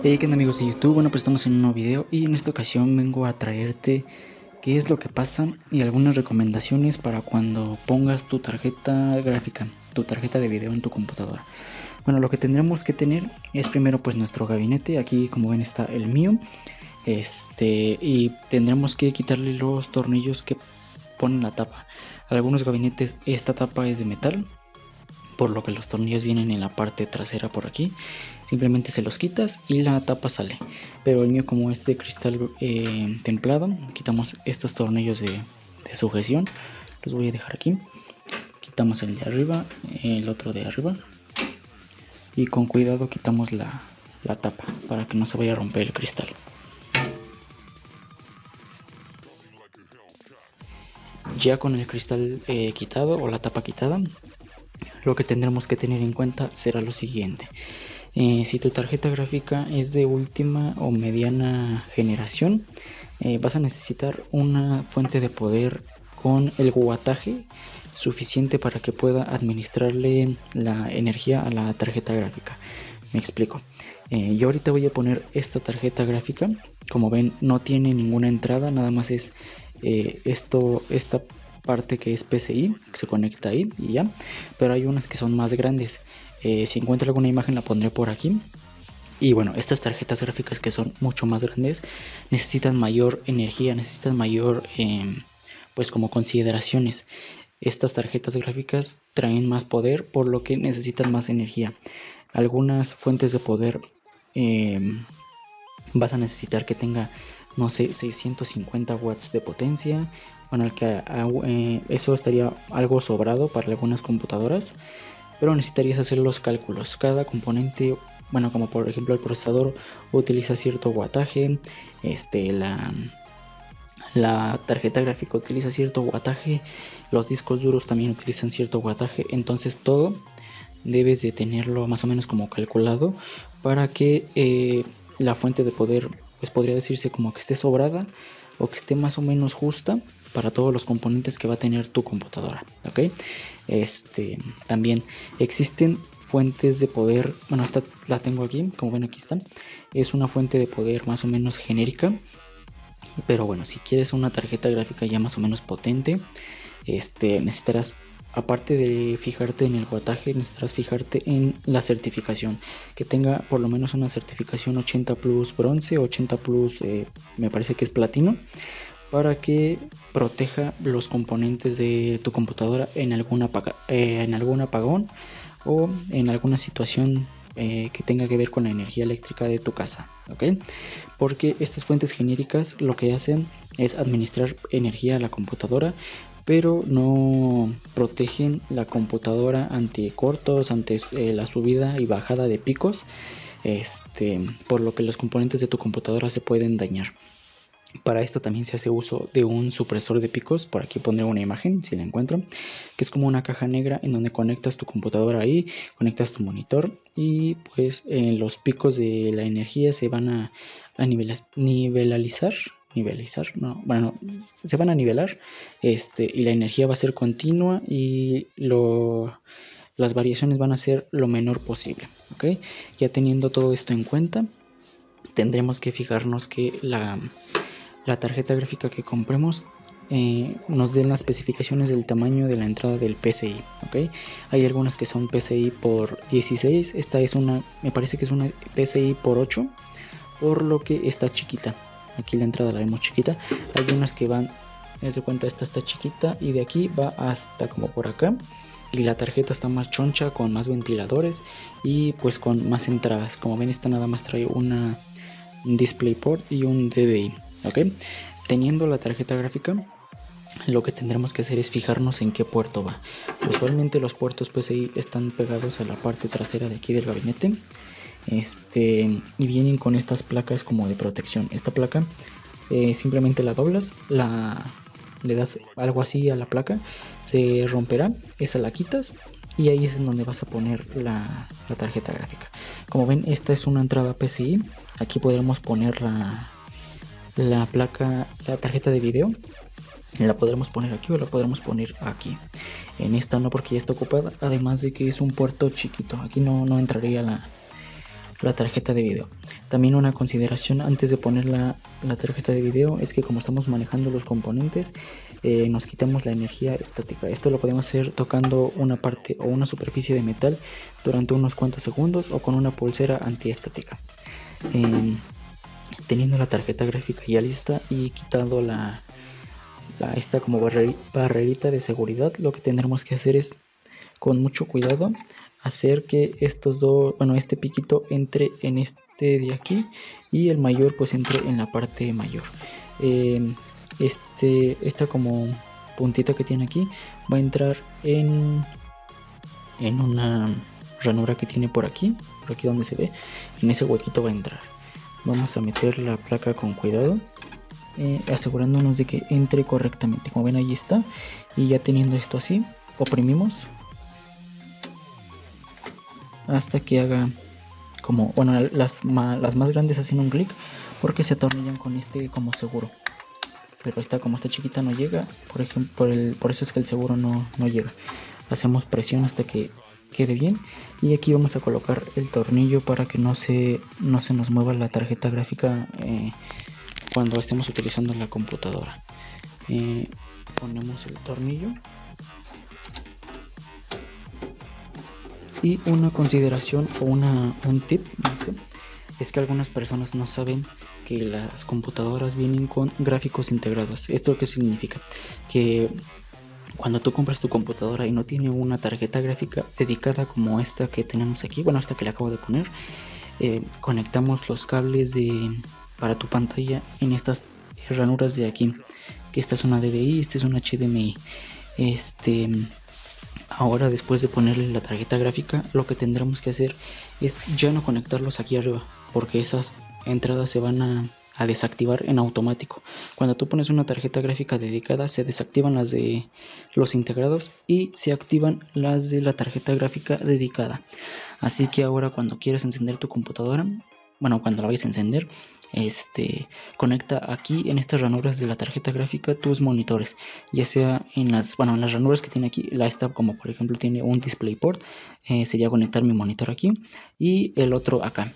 ¿Qué onda amigos de YouTube? Bueno, pues estamos en un nuevo video y en esta ocasión vengo a traerte qué es lo que pasa y algunas recomendaciones para cuando pongas tu tarjeta gráfica, tu tarjeta de video en tu computadora. Bueno, lo que tendremos que tener es primero pues nuestro gabinete. Aquí como ven está el mío. Y tendremos que quitarle los tornillos que ponen la tapa. Algunos gabinetes esta tapa es de metal, por lo que los tornillos vienen en la parte trasera por aquí. Simplemente se los quitas y la tapa sale, pero el mío, como es de cristal templado, quitamos estos tornillos de sujeción. Los voy a dejar aquí. Quitamos el de arriba, el otro de arriba, y con cuidado quitamos la tapa para que no se vaya a romper el cristal. Ya con el cristal quitado o la tapa quitada, lo que tendremos que tener en cuenta será lo siguiente. Si tu tarjeta gráfica es de última o mediana generación, vas a necesitar una fuente de poder con el wattaje suficiente para que pueda administrarle la energía a la tarjeta gráfica. Me explico. Yo ahorita voy a poner esta tarjeta gráfica. Como ven, no tiene ninguna entrada, nada más es esta parte que es PCI, que se conecta ahí y ya. Pero hay unas que son más grandes. Si encuentro alguna imagen la pondré por aquí. Y bueno, estas tarjetas gráficas que son mucho más grandes necesitan mayor energía, necesitan mayor pues como consideraciones. Estas tarjetas gráficas traen más poder, por lo que necesitan más energía. Algunas fuentes de poder vas a necesitar que tenga, no sé, 650 watts de potencia. Bueno, eso estaría algo sobrado para algunas computadoras, pero necesitarías hacer los cálculos. Cada componente, bueno, como por ejemplo el procesador utiliza cierto wattaje, la tarjeta gráfica utiliza cierto wattaje, los discos duros también utilizan cierto wattaje, entonces todo debes de tenerlo más o menos como calculado para que la fuente de poder, pues podría decirse como que esté sobrada o que esté más o menos justa para todos los componentes que va a tener tu computadora, ¿ok? También existen fuentes de poder. Bueno, esta la tengo aquí, como ven aquí está. Es una fuente de poder más o menos genérica, pero bueno, si quieres una tarjeta gráfica ya más o menos potente, necesitarás, aparte de fijarte en el wattaje, necesitarás fijarte en la certificación, que tenga por lo menos una certificación 80 plus bronce, 80 plus me parece que es platino, para que proteja los componentes de tu computadora en algún apagón o en alguna situación que tenga que ver con la energía eléctrica de tu casa, ¿ok? Porque estas fuentes genéricas lo que hacen es administrar energía a la computadora, pero no protegen la computadora ante cortos, ante la subida y bajada de picos, por lo que los componentes de tu computadora se pueden dañar. Para esto también se hace uso de un supresor de picos. Por aquí pondré una imagen si la encuentro, que es como una caja negra en donde conectas tu computadora ahí, conectas tu monitor y pues los picos de la energía se van a se van a nivelar, y la energía va a ser continua y las variaciones van a ser lo menor posible, ¿ok? Ya teniendo todo esto en cuenta, tendremos que fijarnos que la tarjeta gráfica que compremos nos den las especificaciones del tamaño de la entrada del PCI, ¿ok? Hay algunas que son PCI por 16, esta es me parece que es una PCI por 8, por lo que está chiquita. Aquí la entrada la vemos chiquita. Hay unas que van, de cuenta, esta está chiquita y de aquí va hasta como por acá. Y la tarjeta está más choncha, con más ventiladores y pues con más entradas. Como ven, esta nada más trae un DisplayPort y un DVI, ¿ok? Teniendo la tarjeta gráfica, lo que tendremos que hacer es fijarnos en qué puerto va. Usualmente los puertos PCI están pegados a la parte trasera de aquí del gabinete, y vienen con estas placas como de protección. Esta placa simplemente la doblas, le das algo así a la placa, se romperá, esa la quitas y ahí es en donde vas a poner la tarjeta gráfica. Como ven, esta es una entrada PCI. Aquí podremos poner la placa, la tarjeta de video. La podremos poner aquí o la podremos poner aquí. En esta no, porque ya está ocupada. Además de que es un puerto chiquito. Aquí no entraría la tarjeta de video. También una consideración antes de poner la tarjeta de video es que como estamos manejando los componentes, nos quitamos la energía estática. Esto lo podemos hacer tocando una parte o una superficie de metal durante unos cuantos segundos o con una pulsera antiestática. Teniendo la tarjeta gráfica ya lista y quitando esta como barrerita de seguridad, lo que tendremos que hacer es con mucho cuidado hacer que estos dos, bueno, este piquito entre en este de aquí y el mayor pues entre en la parte mayor. Esta como puntita que tiene aquí va a entrar en una ranura que tiene por aquí donde se ve, en ese huequito va a entrar. Vamos a meter la placa con cuidado, asegurándonos de que entre correctamente. Como ven, ahí está. Y ya teniendo esto así, oprimimos hasta que haga como, bueno, las más grandes hacen un clic porque se atornillan con este como seguro. Pero esta, como está chiquita, no llega. Por ejemplo, por eso es que el seguro no llega. Hacemos presión hasta que quede bien, y aquí vamos a colocar el tornillo para que no se nos mueva la tarjeta gráfica cuando estemos utilizando la computadora. Ponemos el tornillo. Y una consideración o un tip, no sé, es que algunas personas no saben que las computadoras vienen con gráficos integrados. ¿Esto qué significa? Que cuando tú compras tu computadora y no tiene una tarjeta gráfica dedicada como esta que tenemos aquí, bueno, esta que le acabo de poner, conectamos los cables para tu pantalla en estas ranuras de aquí, que esta es una DVI, esta es una HDMI. Ahora, después de ponerle la tarjeta gráfica, lo que tendremos que hacer es ya no conectarlos aquí arriba, porque esas entradas se van a desactivar en automático. Cuando tú pones una tarjeta gráfica dedicada, se desactivan las de los integrados y se activan las de la tarjeta gráfica dedicada. Así que ahora, cuando quieras encender tu computadora, bueno, cuando la vayas a encender, conecta aquí en estas ranuras de la tarjeta gráfica tus monitores, ya sea en las ranuras que tiene aquí. Esta, como por ejemplo tiene un DisplayPort, sería conectar mi monitor aquí y el otro acá,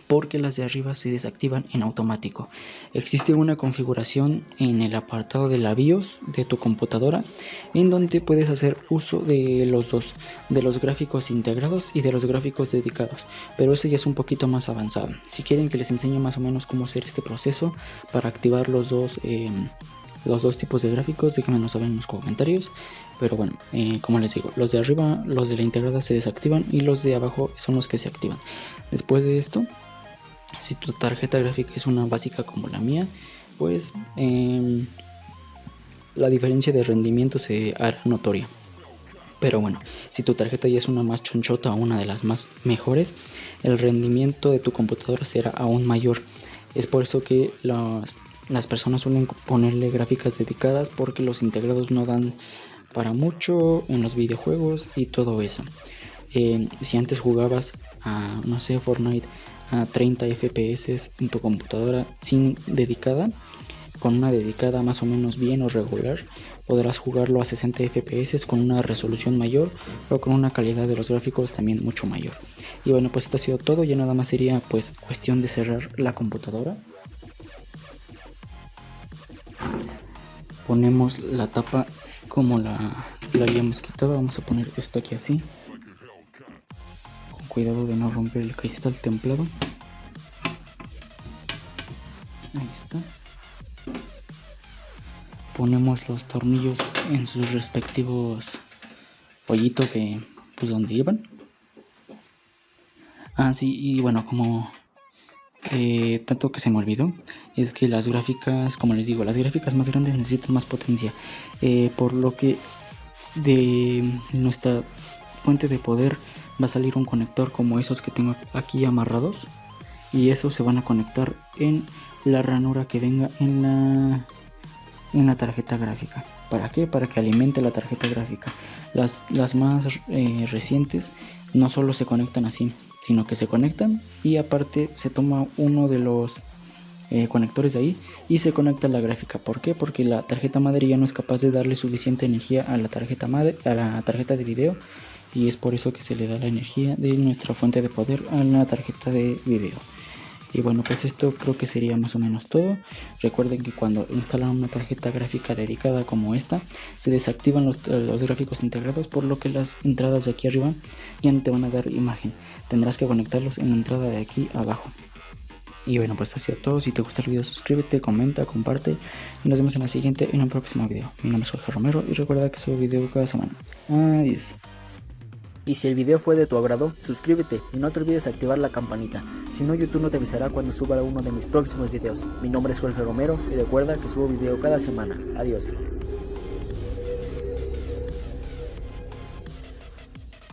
porque las de arriba se desactivan en automático. Existe una configuración en el apartado de la BIOS de tu computadora en donde puedes hacer uso de los dos, de los gráficos integrados y de los gráficos dedicados, pero eso ya es un poquito más avanzado. Si quieren que les enseñe más o menos cómo hacer este proceso para activar los dos tipos de gráficos, déjenmelo saber en los comentarios. Pero bueno, como les digo, los de arriba, los de la integrada, se desactivan y los de abajo son los que se activan. Después de esto, si tu tarjeta gráfica es una básica como la mía, pues la diferencia de rendimiento se hará notoria. Pero bueno, si tu tarjeta ya es una más chonchota o una de las más mejores, el rendimiento de tu computadora será aún mayor. Es por eso que las personas suelen ponerle gráficas dedicadas, porque los integrados no dan para mucho en los videojuegos y todo eso. Si antes jugabas a, no sé, Fortnite a 30 FPS en tu computadora sin dedicada, con una dedicada más o menos bien o regular, podrás jugarlo a 60 FPS con una resolución mayor o con una calidad de los gráficos también mucho mayor. Y bueno, pues esto ha sido todo. Ya nada más sería pues cuestión de cerrar la computadora. Ponemos la tapa como la habíamos quitado. Vamos a poner esto aquí así, con cuidado de no romper el cristal templado. Ahí está. Ponemos los tornillos en sus respectivos hoyitos de pues donde iban. Sí, y bueno, como tanto que se me olvidó, es que las gráficas, como les digo, las gráficas más grandes necesitan más potencia, por lo que de nuestra fuente de poder va a salir un conector como esos que tengo aquí amarrados, y esos se van a conectar en la ranura que venga en la tarjeta gráfica. ¿Para qué? Para que alimente la tarjeta gráfica. Las más recientes no solo se conectan así, sino que se conectan y aparte se toma uno de los conectores de ahí y se conecta a la gráfica. ¿Por qué? Porque la tarjeta madre ya no es capaz de darle suficiente energía a la tarjeta madre, a la tarjeta de video, y es por eso que se le da la energía de nuestra fuente de poder a la tarjeta de video. Y bueno, pues esto creo que sería más o menos todo. Recuerden que cuando instalan una tarjeta gráfica dedicada como esta, se desactivan los gráficos integrados, por lo que las entradas de aquí arriba ya no te van a dar imagen. Tendrás que conectarlos en la entrada de aquí abajo. Y bueno, pues así es todo. Si te gusta el video, suscríbete, comenta, comparte y nos vemos en la siguiente, en un próximo video. Mi nombre es Jorge Romero y recuerda que subo video cada semana. Adiós. Y si el video fue de tu agrado, suscríbete y no te olvides activar la campanita, si no YouTube no te avisará cuando suba uno de mis próximos videos. Mi nombre es Jorge Romero y recuerda que subo video cada semana. Adiós.